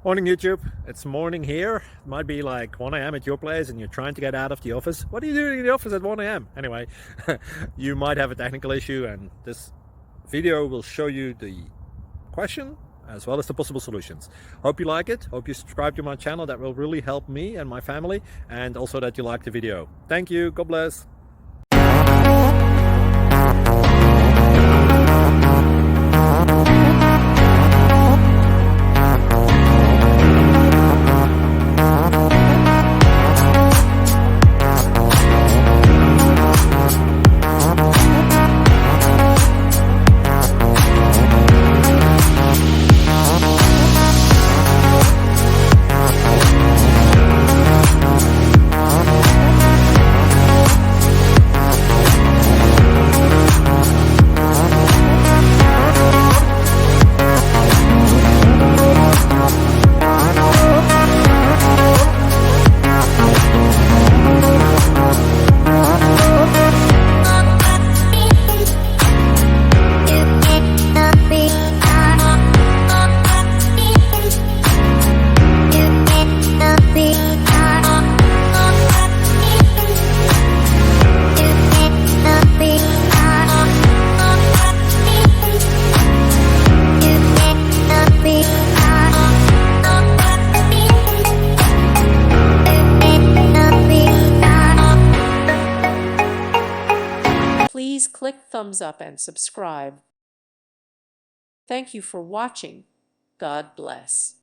Morning YouTube, it's morning here. It might be like 1 a.m. at your place and you're trying to get out of the office. What are you doing in the office at 1 a.m.? Anyway, you might have a technical issue and this video will show you the question as well as the possible solutions. Hope you like it, hope you subscribe to my channel. That will really help me and my family, and also that you like the video. Thank you, God bless. Please click thumbs up and subscribe. Thank you for watching. God bless.